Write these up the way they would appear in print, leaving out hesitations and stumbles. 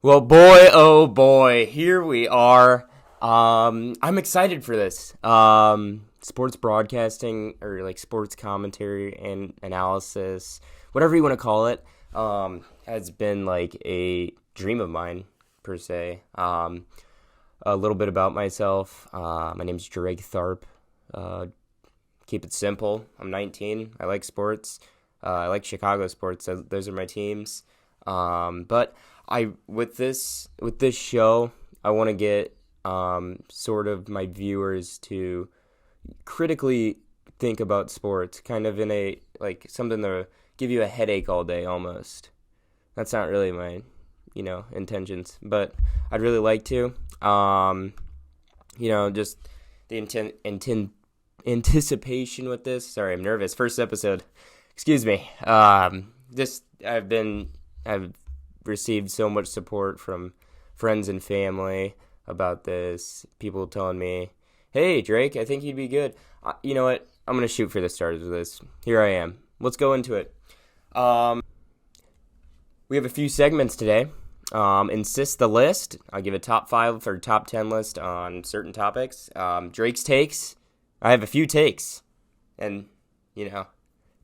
Well, boy, oh boy, here we are. I'm excited for this. Sports broadcasting or like sports commentary and analysis, whatever you want to call it, has been like a dream of mine per se. A little bit about myself. My name's Drake Tharp. Keep it simple. I'm 19. I like sports. I like Chicago sports. Those are my teams. But with this show, I want to get sort of my viewers to critically think about sports, kind of in a like something to give you a headache all day almost. That's not really my intentions, but I'd really like to. Just the anticipation with this. Sorry, I'm nervous. First episode. Excuse me. I've received so much support from friends and family about this. People telling me, "Hey, Drake, I think you'd be good." You know what? I'm gonna shoot for the stars with this. Here I am. Let's go into it. We have a few segments today. Insist the list. I'll give a top 5 or top 10 list on certain topics. Drake's takes. I have a few takes, and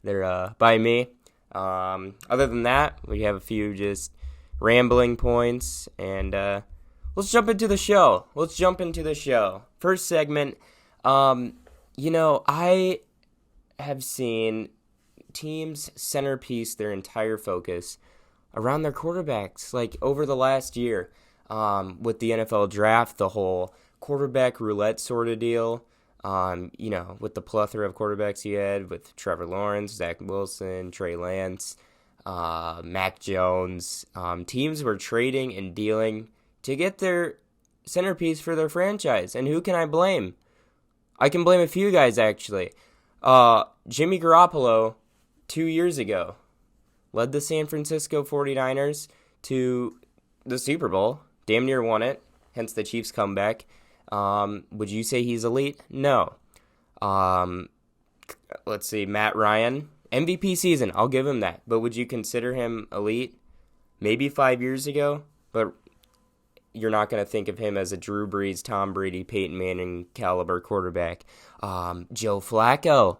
they're by me. Other than that, we have a few just rambling points, and let's jump into the show. First segment. I have seen teams centerpiece their entire focus around their quarterbacks, like over the last year, with the NFL draft, the whole quarterback roulette sort of deal. With the plethora of quarterbacks you had with Trevor Lawrence, Zach Wilson, Trey Lance, Mac Jones. Teams were trading and dealing to get their centerpiece for their franchise. And who can I blame? I can blame a few guys, actually. Jimmy Garoppolo, 2 years ago, led the San Francisco 49ers to the Super Bowl. Damn near won it, hence the Chiefs comeback. Would you say he's elite? No. Let's see, Matt Ryan, MVP season, I'll give him that. But would you consider him elite? Maybe 5 years ago, but you're not going to think of him as a Drew Brees, Tom Brady, Peyton Manning caliber quarterback. Joe Flacco,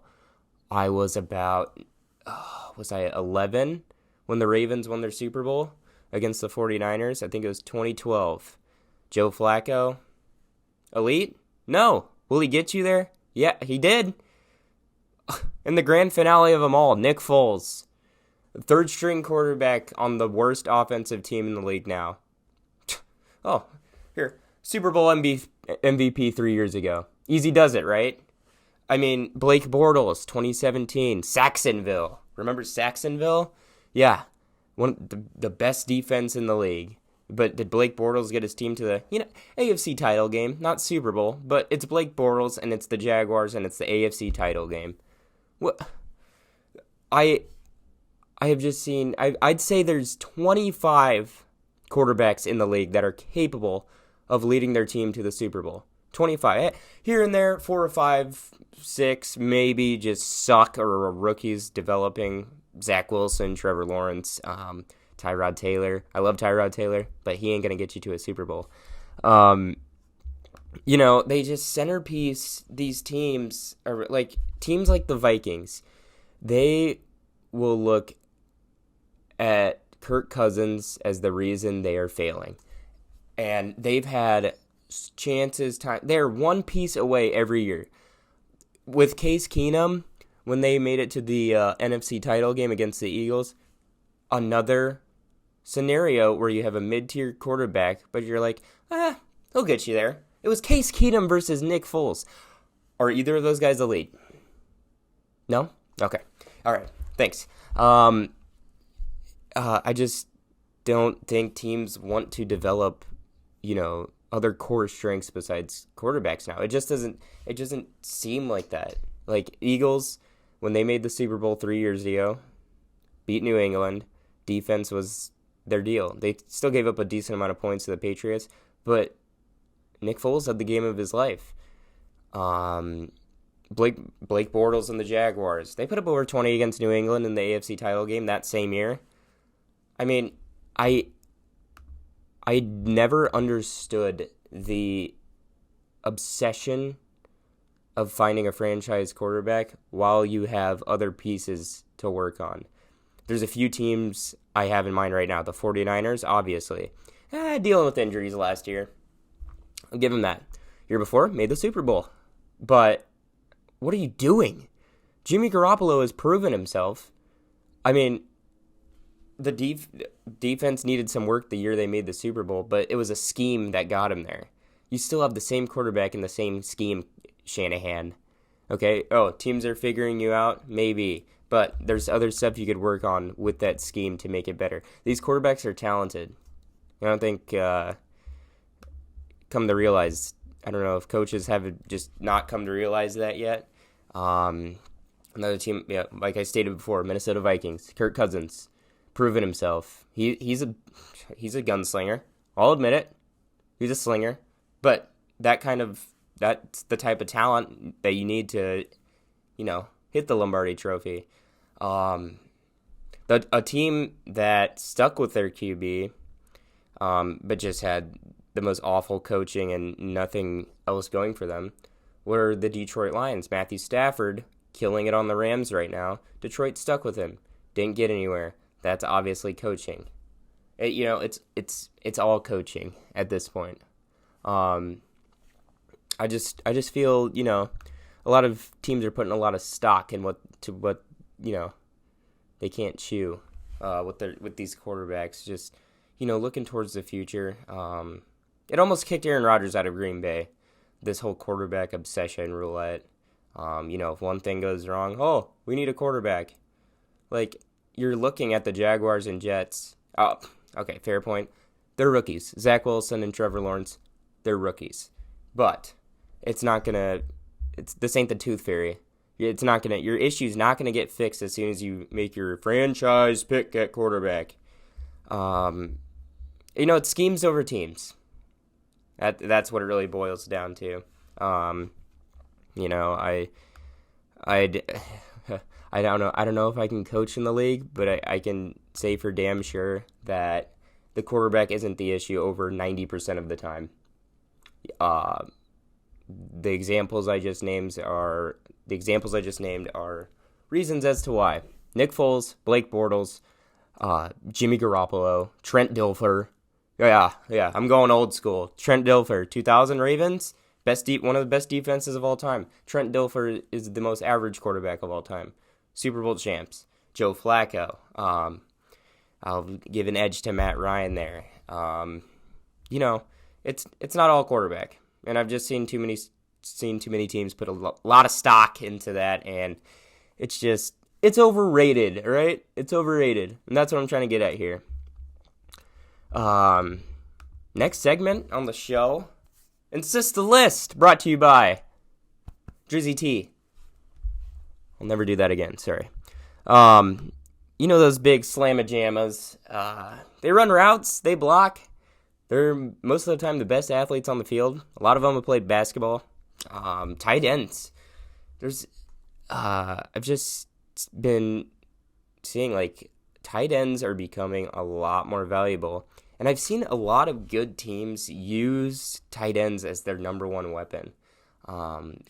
I was 11 when the Ravens won their Super Bowl against the 49ers? I think it was 2012. Joe Flacco, elite? No. Will he get you there? Yeah, he did. In the grand finale of them all, Nick Foles, third string quarterback on the worst offensive team in the league now. Oh, here, Super Bowl MVP 3 years ago. Easy does it, right? I mean, Blake Bortles, 2017, Saxonville. Remember Saxonville? Yeah, the best defense in the league. But did Blake Bortles get his team to the AFC title game? Not Super Bowl, but it's Blake Bortles and it's the Jaguars and it's the AFC title game. What? I have just seen. I'd say there's 25 quarterbacks in the league that are capable of leading their team to the Super Bowl. 25. Here and there, 4 or 5, 6 maybe just suck or are rookies developing. Zach Wilson, Trevor Lawrence, Tyrod Taylor. I love Tyrod Taylor, but he ain't going to get you to a Super Bowl. They just centerpiece these teams, or like teams like the Vikings. They will look at Kirk Cousins as the reason they are failing. And they've had chances, they're one piece away every year. With Case Keenum, when they made it to the NFC title game against the Eagles, another scenario where you have a mid-tier quarterback, but you're like, he'll get you there. It was Case Keenum versus Nick Foles. Are either of those guys elite? No? Okay. All right. Thanks. I just don't think teams want to develop, other core strengths besides quarterbacks now. It doesn't seem like that. Like Eagles, when they made the Super Bowl 3 years ago, beat New England, defense was their deal. They still gave up a decent amount of points to the Patriots, but Nick Foles had the game of his life. Blake Bortles and the Jaguars, they put up over 20 against New England in the AFC title game that same year. I mean, I never understood the obsession of finding a franchise quarterback while you have other pieces to work on. There's a few teams I have in mind right now. The 49ers, obviously. Dealing with injuries last year. I'll give them that. Year before, made the Super Bowl. But what are you doing? Jimmy Garoppolo has proven himself. I mean, the defense needed some work the year they made the Super Bowl, but it was a scheme that got him there. You still have the same quarterback in the same scheme, Shanahan. Okay? Oh, teams are figuring you out? Maybe. But there's other stuff you could work on with that scheme to make it better. These quarterbacks are talented. I don't think, come to realize, I don't know if coaches have just not come to realize that yet. Another team, yeah, like I stated before, Minnesota Vikings, Kirk Cousins, proven himself. He's a gunslinger. I'll admit it. He's a slinger. But that's the type of talent that you need to, hit the Lombardi Trophy. A team that stuck with their QB, but just had the most awful coaching and nothing else going for them, were the Detroit Lions. Matthew Stafford killing it on the Rams right now. Detroit stuck with him. Didn't get anywhere. That's obviously coaching. It's all coaching at this point. I just feel, a lot of teams are putting a lot of stock in what they can't chew with these quarterbacks. Just, looking towards the future. It almost kicked Aaron Rodgers out of Green Bay. This whole quarterback obsession roulette. If one thing goes wrong, we need a quarterback. Like, you're looking at the Jaguars and Jets. Oh, okay, fair point. They're rookies. Zach Wilson and Trevor Lawrence, they're rookies. But this ain't the tooth fairy. Your issue's not gonna get fixed as soon as you make your franchise pick at quarterback. It's schemes over teams. That's what it really boils down to. I don't know if I can coach in the league, but I can say for damn sure that the quarterback isn't the issue over 90% of the time. The examples I just named are reasons as to why. Nick Foles, Blake Bortles, Jimmy Garoppolo, Trent Dilfer. Yeah, I'm going old school. Trent Dilfer, 2000 Ravens, one of the best defenses of all time. Trent Dilfer is the most average quarterback of all time. Super Bowl champs. Joe Flacco. I'll give an edge to Matt Ryan there. It's not all quarterback, and I've just seen too many teams put a lot of stock into that, and it's overrated, right? It's overrated, and that's what I'm trying to get at here. Next segment on the show, Insist the List, brought to you by Drizzy T. I'll never do that again, sorry. Those big slamma-jammas, they run routes, they block. They're most of the time the best athletes on the field. A lot of them have played basketball. Tight ends. I've just been seeing, tight ends are becoming a lot more valuable. And I've seen a lot of good teams use tight ends as their number one weapon.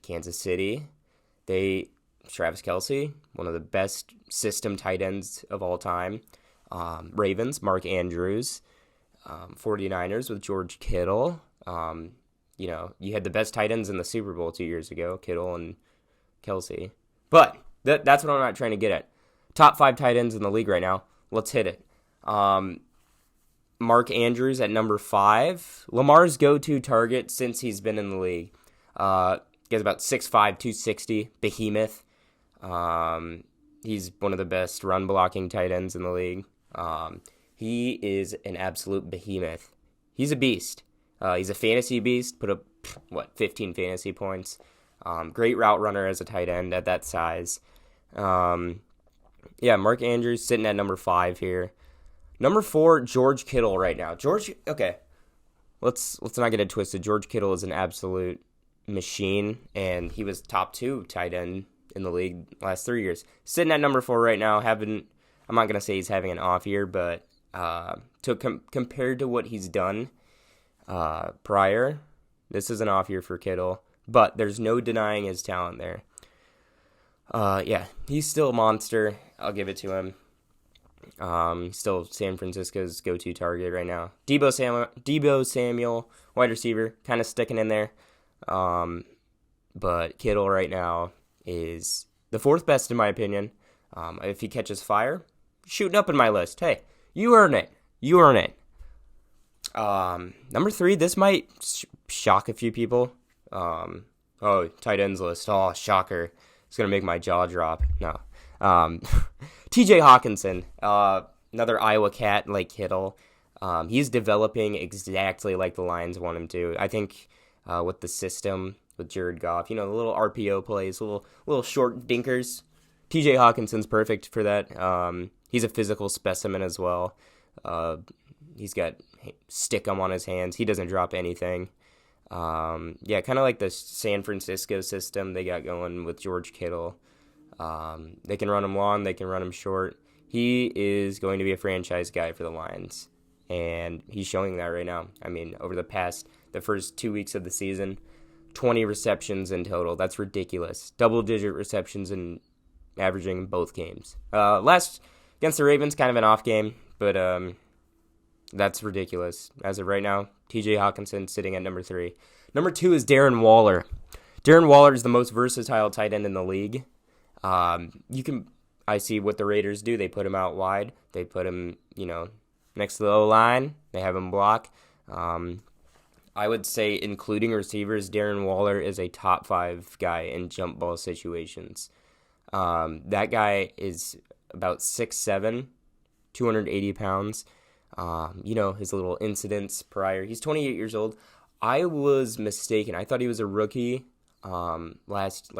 Kansas City, Travis Kelce, one of the best system tight ends of all time. Ravens, Mark Andrews. 49ers with George Kittle. You had the best tight ends in the Super Bowl 2 years ago, Kittle and Kelce. But that's what I'm not trying to get at. Top 5 tight ends in the league right now. Let's hit it. Mark Andrews at number 5. Lamar's go-to target since he's been in the league. He has about 6'5", 260, behemoth. He's one of the best run-blocking tight ends in the league. He is an absolute behemoth. He's a beast. He's a fantasy beast. Put up, 15 fantasy points. Great route runner as a tight end at that size. Mark Andrews sitting at number 5 here. Number 4, George Kittle right now. Let's not get it twisted. George Kittle is an absolute machine, and he was top 2 tight end in the league last 3 years. Sitting at number 4 right now, I'm not going to say he's having an off year, but Compared to what he's done prior, this is an off year for Kittle, but there's no denying his talent there. Yeah, he's still a monster. I'll give it to him. Still San Francisco's go-to target right now. Deebo Samuel, wide receiver, kind of sticking in there. But Kittle right now is the fourth best in my opinion. If he catches fire, shooting up in my list. Hey, you earn it. You earn it. Number 3, this might shock a few people. Tight ends list. Oh, shocker. It's going to make my jaw drop. No. TJ Hawkinson, another Iowa cat like Kittle. He's developing exactly like the Lions want him to. I think with the system, with Jared Goff, the little RPO plays, little short dinkers. TJ Hawkinson's perfect for that. He's a physical specimen as well. He's got stick 'em on his hands. He doesn't drop anything. Kind of like the San Francisco system they got going with George Kittle. They can run him long, they can run him short. He is going to be a franchise guy for the Lions, and he's showing that right now. I mean, over the first 2 weeks of the season, 20 receptions in total. That's ridiculous. Double-digit receptions in averaging both games. Last against the Ravens, kind of an off game, but that's ridiculous. As of right now, TJ Hawkinson sitting at number 3. Number 2 is Darren Waller. Darren Waller is the most versatile tight end in the league. I see what the Raiders do. They put him out wide. They put him, next to the O-line. They have him block. I would say, including receivers, Darren Waller is a top 5 guy in jump ball situations. That guy is about 6'7", 280 pounds. His little incidents prior. He's 28 years old. I was mistaken. I thought he was a rookie. Last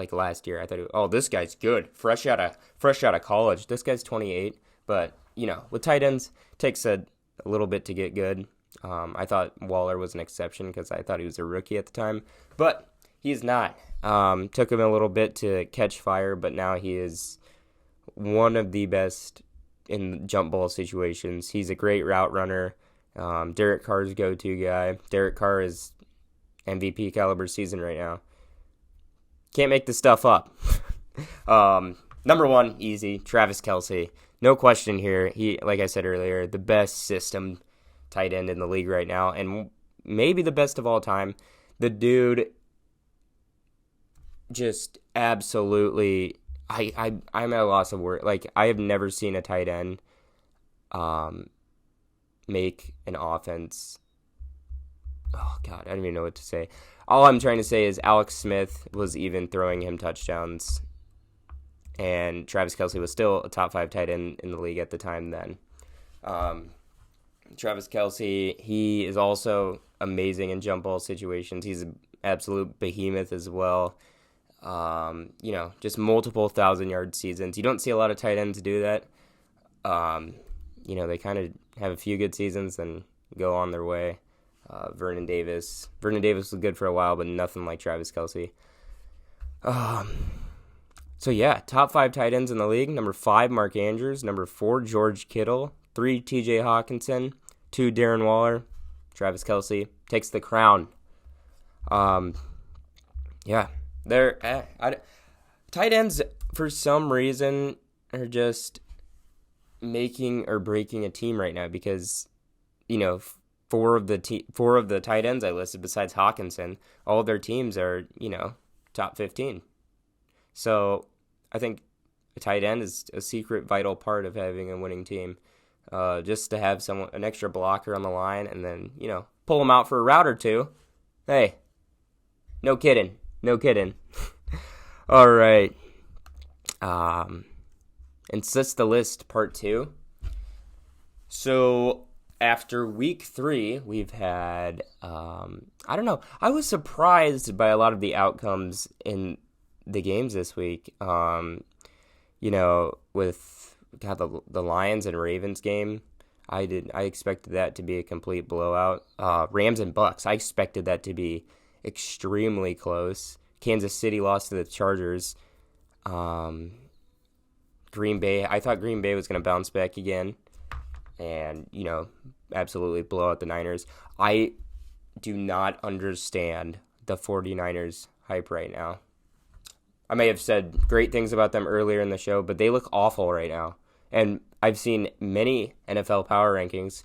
year, I thought, this guy's good, fresh out of college. This guy's 28, but with tight ends, it takes a little bit to get good. I thought Waller was an exception because I thought he was a rookie at the time, but he's not. Took him a little bit to catch fire, but now he is one of the best in jump ball situations. He's a great route runner. Derek Carr's go-to guy. Derek Carr is MVP caliber season right now. Can't make this stuff up. Number 1, easy, Travis Kelce. No question here. He, like I said earlier, the best system tight end in the league right now, and maybe the best of all time. The dude just absolutely, I'm at a loss of words. Like, I have never seen a tight end make an offense. Oh, God, I don't even know what to say. All I'm trying to say is Alex Smith was even throwing him touchdowns, and Travis Kelce was still a top 5 tight end in the league at the time then. Travis Kelce, he is also amazing in jump ball situations. He's an absolute behemoth as well. Just multiple 1,000-yard seasons. You don't see a lot of tight ends do that. They kind of have a few good seasons and go on their way. Vernon Davis was good for a while, but nothing like Travis Kelce. Top 5 tight ends in the league. Number 5, Mark Andrews. Number 4, George Kittle. 3, TJ Hawkinson. 2, Darren Waller. Travis Kelce takes the crown. Tight ends, for some reason, are just making or breaking a team right now because, four of the tight ends I listed besides Hawkinson, all of their teams are, top 15. So I think a tight end is a secret vital part of having a winning team. Just to have an extra blocker on the line and then, pull them out for a route or two. Hey, no kidding. All right. Insist the list part 2. So after week 3, we've had, I don't know. I was surprised by a lot of the outcomes in the games this week. With the Lions and Ravens game, I expected that to be a complete blowout. Rams and Bucks, I expected that to be extremely close. Kansas City lost to the Chargers. Green Bay, I thought Green Bay was going to bounce back again. and, absolutely blow out the Niners. I do not understand the 49ers hype right now. I may have said great things about them earlier in the show, but they look awful right now. And I've seen many NFL power rankings,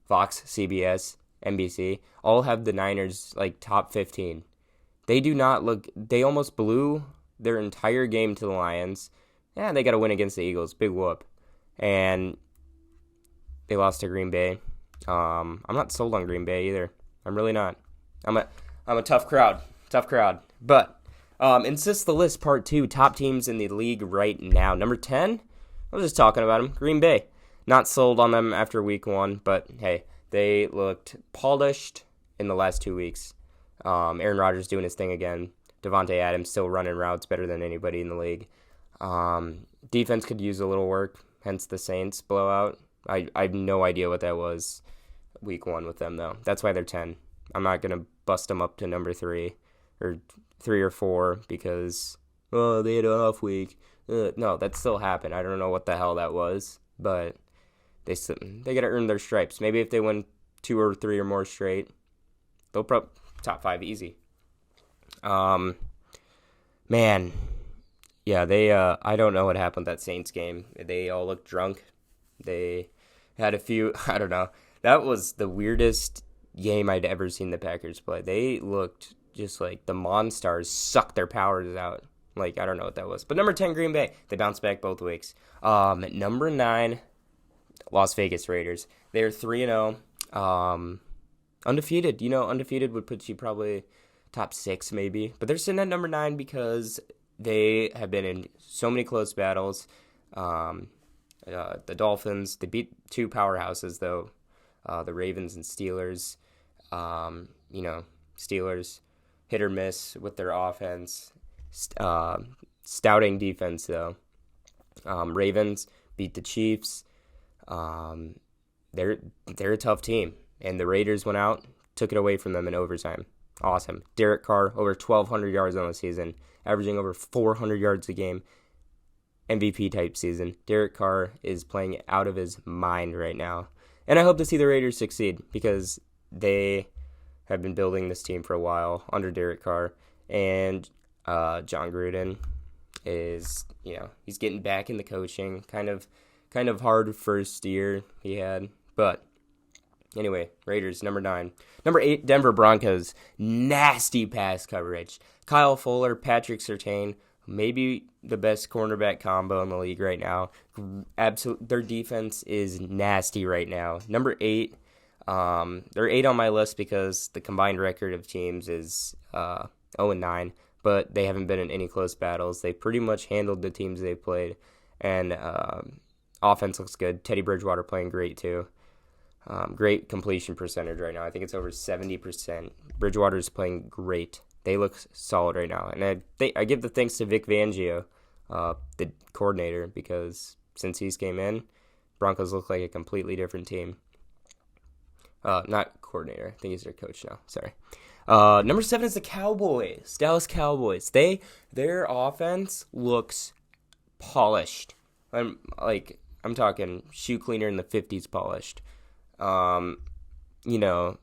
Fox, CBS, NBC, all have the Niners like top 15. They do not look, they almost blew their entire game to the Lions. Yeah, they got to win against the Eagles. Big whoop. And they lost to Green Bay. I'm not sold on Green Bay either. I'm really not. I'm a tough crowd. But and since the list part 2, top teams in the league right now. Number 10, I was just talking about them. Green Bay. Not sold on them after week 1, but hey, they looked polished in the last 2 weeks. Aaron Rodgers doing his thing again. Devontae Adams still running routes better than anybody in the league. Defense could use a little work, hence the Saints blowout. I have no idea what that was week 1 with them, though. That's why they're 10. I'm not going to bust them up to number 3 or 3 or 4 because, they had an off week. No, that still happened. I don't know what the hell that was, but they got to earn their stripes. Maybe if they win 2 or 3 or more straight, they'll probably top 5 easy. Man, yeah, they. I don't know what happened that Saints game. They all looked drunk. They had a few. I don't know. That was the weirdest game I'd ever seen the Packers play. They looked just like the Monstars sucked their powers out. Like, I don't know what that was. But number 10, Green Bay. They bounced back both weeks. Number 9, Las Vegas Raiders. They're 3-0. Undefeated. Undefeated would put you probably top 6 maybe. But they're sitting at number 9 because they have been in so many close battles. The Dolphins, they beat 2 powerhouses, though. The Ravens and Steelers. Steelers hit or miss with their offense. Stouting defense, though. Ravens beat the Chiefs. They're a tough team. And the Raiders went out, took it away from them in overtime. Awesome. Derek Carr, over 1,200 yards on the season, averaging over 400 yards a game. MVP-type season. Derek Carr is playing out of his mind right now. And I hope to see the Raiders succeed because they have been building this team for a while under Derek Carr. And John Gruden is, he's getting back in the coaching. Kind of hard first year he had. But anyway, Raiders, number 9. Number 8, Denver Broncos. Nasty pass coverage. Kyle Fuller, Patrick Surtain, maybe the best cornerback combo in the league right now. Their defense is nasty right now. Number 8, they're 8 on my list because the combined record of teams is 0-9, but they haven't been in any close battles. They pretty much handled the teams they've played, and offense looks good. Teddy Bridgewater playing great too. Great completion percentage right now. I think it's over 70%. Bridgewater's playing great. They look solid right now. And I give the thanks to Vic Fangio, the coordinator, because since he's came in, Broncos look like a completely different team. Not coordinator. I think he's their coach now. Sorry. Number 7 is the Cowboys. Dallas Cowboys. Their offense looks polished. I'm talking shoe cleaner in the 50s polished.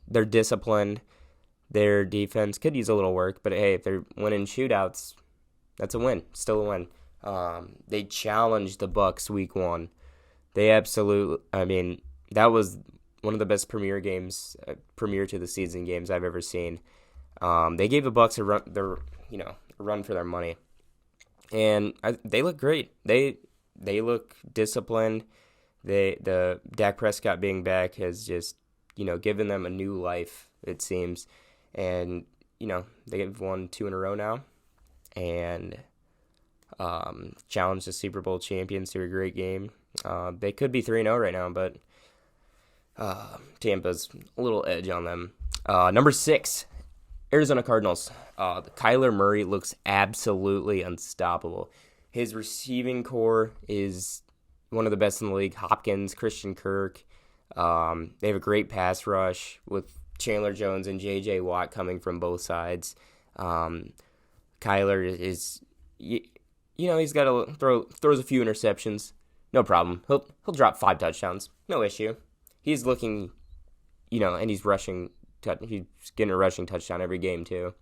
They're disciplined. Their defense could use a little work, but hey, if they're winning shootouts, that's a win. Still a win. They challenged the Bucs week 1. They that was one of the best premiere to the season games I've ever seen. They gave the Bucs a run for their money, and they look great. They look disciplined. The Dak Prescott being back has just given them a new life, it seems. And, they've won 2 in a row now and challenged the Super Bowl champions to a great game. They could be 3-0 right now, but Tampa's a little edge on them. Number 6, Arizona Cardinals. Kyler Murray looks absolutely unstoppable. His receiving core is one of the best in the league. Hopkins, Christian Kirk. They have a great pass rush with Chandler Jones and J.J. Watt coming from both sides. Kyler is, he's got to throws a few interceptions. no problem. He'll drop 5 touchdowns, no issue. He's looking, and he's rushing. He's getting a rushing touchdown every game too.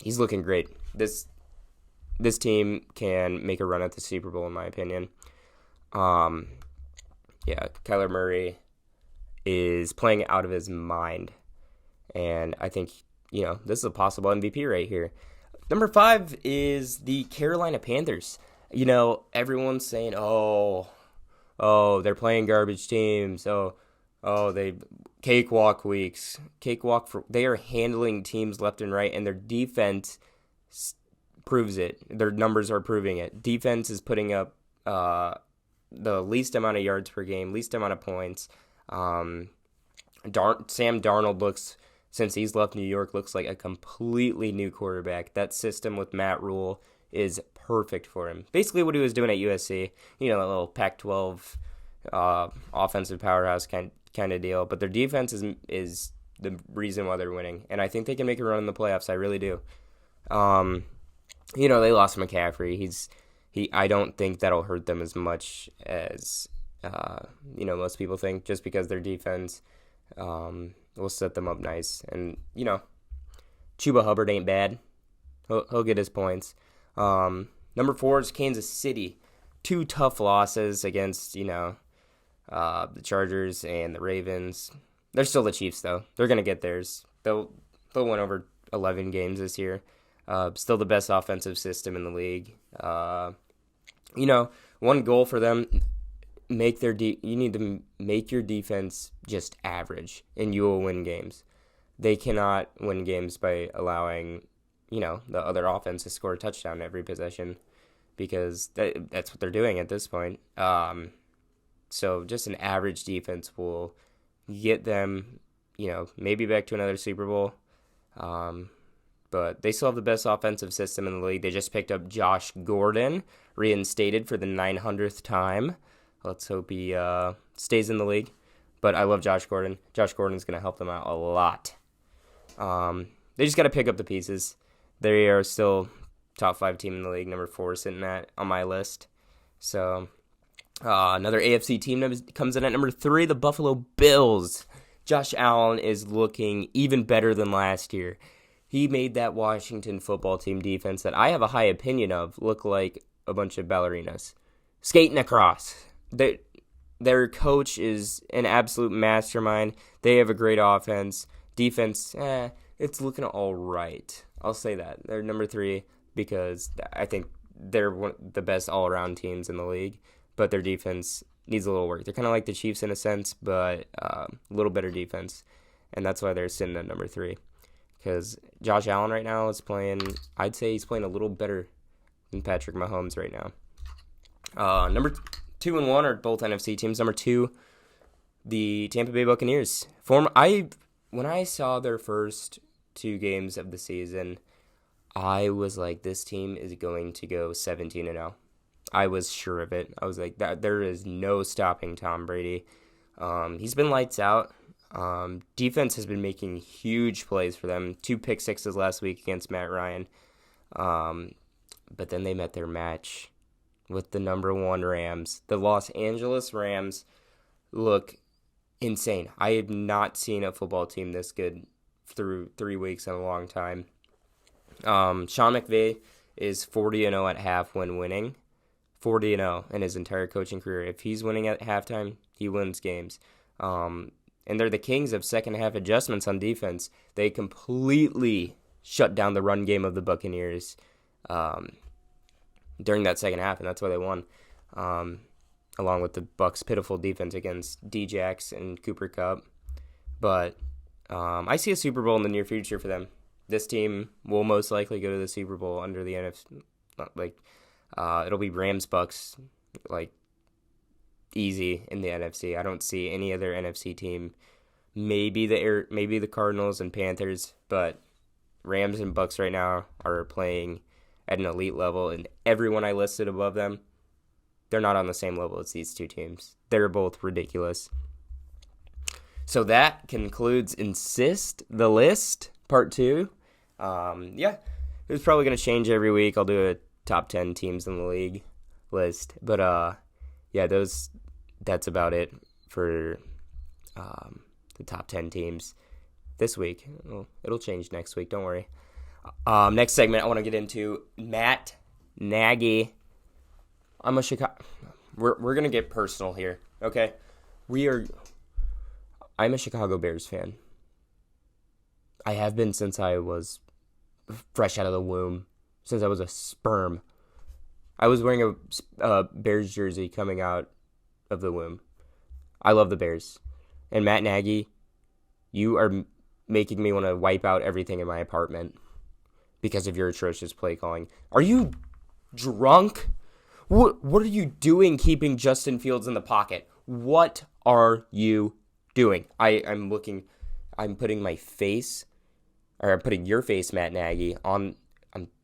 He's looking great. This team can make a run at the Super Bowl, in my opinion. Kyler Murray is playing out of his mind, and I think this is a possible MVP right here. Number 5 is the Carolina Panthers. Everyone's saying, oh, they're playing garbage teams. They cakewalk weeks. They are handling teams left and right, and their defense proves it. Their numbers are proving it. Defense is putting up the least amount of yards per game, least amount of points. Sam Darnold since he's left New York, looks like a completely new quarterback. That system with Matt Rule is perfect for him. Basically what he was doing at USC, that little Pac-12 offensive powerhouse kind of deal. But their defense is the reason why they're winning. And I think they can make a run in the playoffs. I really do. They lost McCaffrey. I don't think that'll hurt them as much as, most people think, just because their defense will set them up nice. And, Chuba Hubbard ain't bad. He'll get his points. Number 4 is Kansas City. 2 tough losses against, the Chargers and the Ravens. They're still the Chiefs, though. They're going to get theirs. They'll win over 11 games this year. Still the best offensive system in the league. One goal for them, you need to make your defense just average, and you will win games. They cannot win games by allowing, the other offense to score a touchdown every possession, because that's what they're doing at this point. So just an average defense will get them, maybe back to another Super Bowl. But they still have the best offensive system in the league. They just picked up Josh Gordon, reinstated for the 900th time. Let's hope he stays in the league. But I love Josh Gordon. Josh Gordon's going to help them out a lot. They just got to pick up the pieces. They are still top 5 team in the league. Number 4 sitting on my list. So another AFC team that comes in at number 3, the Buffalo Bills. Josh Allen is looking even better than last year. He made that Washington football team defense that I have a high opinion of look like a bunch of ballerinas skating across. Their coach is an absolute mastermind. They have a great offense. Defense, it's looking all right. I'll say that. They're number 3 because I think they're one of the best all-around teams in the league, but their defense needs a little work. They're kind of like the Chiefs in a sense, but a little better defense, and that's why they're sitting at number 3. Because Josh Allen right now is playing, I'd say he's playing a little better than Patrick Mahomes right now. Number 2 and 1 are both NFC teams. Number 2, the Tampa Bay Buccaneers. When I saw their first 2 games of the season, I was like, this team is going to go 17-0. I was sure of it. I was like, there is no stopping Tom Brady. He's been lights out. Defense has been making huge plays for them. 2 pick sixes last week against Matt Ryan. But then they met their match with the number 1 Rams. The Los Angeles Rams look insane. I have not seen a football team this good through 3 weeks in a long time. Sean McVay is 40-0 at half when winning. 40-0 in his entire coaching career. If he's winning at halftime, he wins games. And they're the kings of second-half adjustments on defense. They completely shut down the run game of the Buccaneers during that second half, and that's why they won, along with the Bucs' pitiful defense against D-Jax and Cooper Kupp. But I see a Super Bowl in the near future for them. This team will most likely go to the Super Bowl under the NFC. It'll be Rams-Bucs, easy in the NFC. I don't see any other NFC team. Maybe the Cardinals and Panthers, but Rams and Bucs right now are playing at an elite level, and everyone I listed above them, they're not on the same level as these 2 teams. They're both ridiculous. So that concludes Insist the List, Part 2. It's probably going to change every week. I'll do a top 10 teams in the league list. But yeah, that's about it for the top 10 teams this week. Well, it'll change next week. Don't worry. Next segment, I want to get into Matt Nagy. I'm a Chicago. We're gonna get personal here, okay? I'm a Chicago Bears fan. I have been since I was fresh out of the womb, since I was a sperm. I was wearing a Bears jersey coming out of the womb. I love the Bears. And Matt Nagy, you are making me want to wipe out everything in my apartment because of your atrocious play calling. Are you drunk? What are you doing keeping Justin Fields in the pocket? What are you doing? I'm putting your face, Matt Nagy, I'm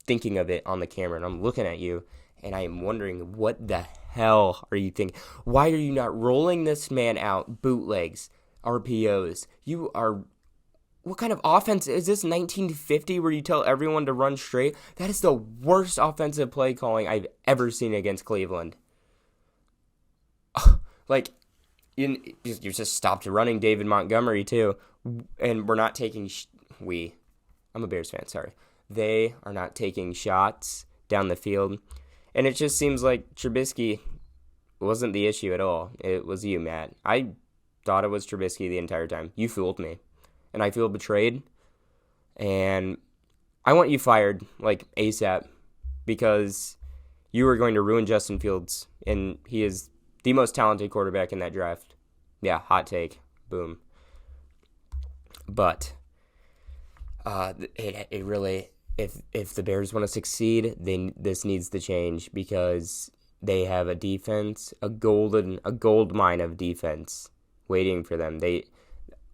thinking of it on the camera, and I'm looking at you, and I am wondering, what the hell are you thinking? Why are you not rolling this man out? Bootlegs, RPOs. What kind of offense is this, 1950, where you tell everyone to run straight? That is the worst offensive play calling I've ever seen against Cleveland. Like, you just stopped running David Montgomery, too. And we're not taking... I'm a Bears fan, sorry. They are not taking shots down the field. And it just seems like Trubisky wasn't the issue at all. It was you, Matt. I thought it was Trubisky the entire time. You fooled me. And I feel betrayed. And I want you fired, like, ASAP. Because you are going to ruin Justin Fields. And he is the most talented quarterback in that draft. Yeah, hot take. Boom. But it really, if the Bears want to succeed, this needs to change, because they have a defense, a gold mine of defense waiting for them. They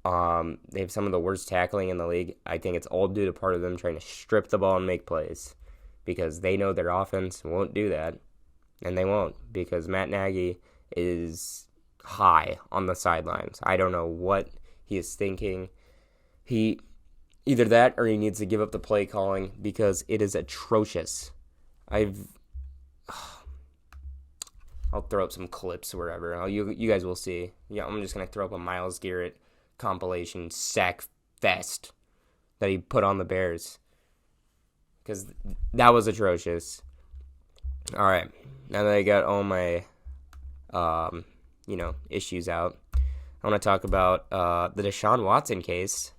have some of the worst tackling in the league. I think it's all due to part of them trying to strip the ball and make plays, because they know their offense won't do that, and they won't, because Matt Nagy is high on the sidelines. I don't know what he is thinking. Either that, or he needs to give up the play calling, because it is atrocious. I'll throw up some clips wherever. You guys will see. Yeah, I'm just gonna throw up a Myles Garrett compilation sack fest that he put on the Bears, because that was atrocious. All right, now that I got all my issues out, I want to talk about the Deshaun Watson case.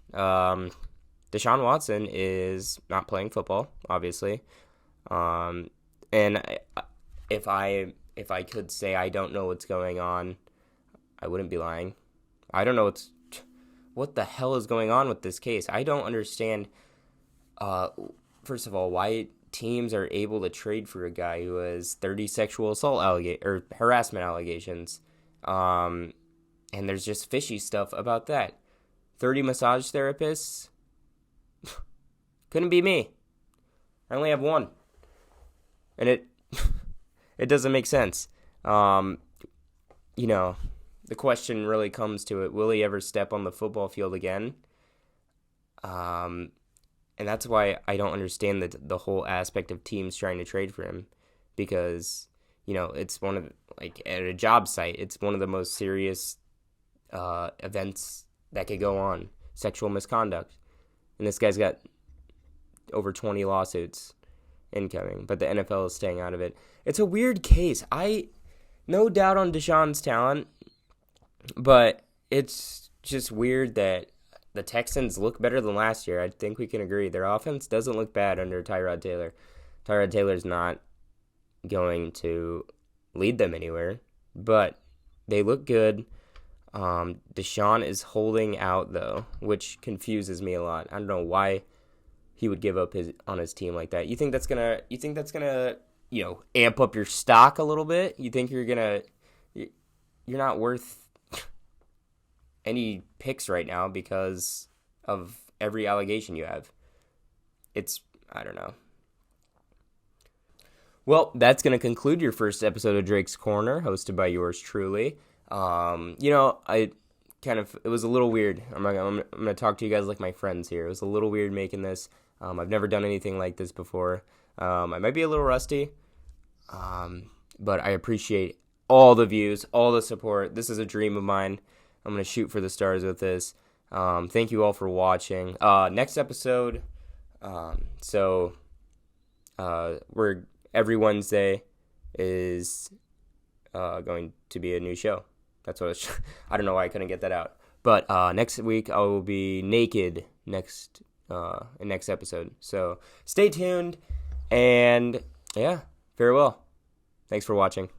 Deshaun Watson is not playing football, obviously. And if I could say I don't know what's going on, I wouldn't be lying. I don't know what the hell is going on with this case. I don't understand, first of all, why teams are able to trade for a guy who has 30 sexual assault harassment allegations. And there's just fishy stuff about that. 30 massage therapists? Couldn't be me. I only have one. And it doesn't make sense. The question really comes to it, will he ever step on the football field again? And that's why I don't understand the whole aspect of teams trying to trade for him. Because, it's one of, at a job site, it's one of the most serious events that could go on. Sexual misconduct. And this guy's got over 20 lawsuits incoming, but the NFL is staying out of it. It's a weird case. No doubt on Deshaun's talent, but it's just weird that the Texans look better than last year. I think we can agree. Their offense doesn't look bad under Tyrod Taylor. Tyrod Taylor's not going to lead them anywhere, but they look good. Deshaun is holding out, though, which confuses me a lot. I don't know why he would give up on his team like that. You think that's gonna amp up your stock a little bit? You think you're not worth any picks right now because of every allegation you have. I don't know. Well, that's going to conclude your first episode of Drake's Corner, hosted by yours truly. It was a little weird. I'm going to talk to you guys like my friends here. It was a little weird making this. I've never done anything like this before. I might be a little rusty. But I appreciate all the views, all the support. This is a dream of mine. I'm going to shoot for the stars with this. Thank you all for watching. Next episode, we're every Wednesday is going to be a new show. That's what I don't know why I couldn't get that out. But next week I will be naked next episode. So stay tuned, and yeah, farewell. Thanks for watching.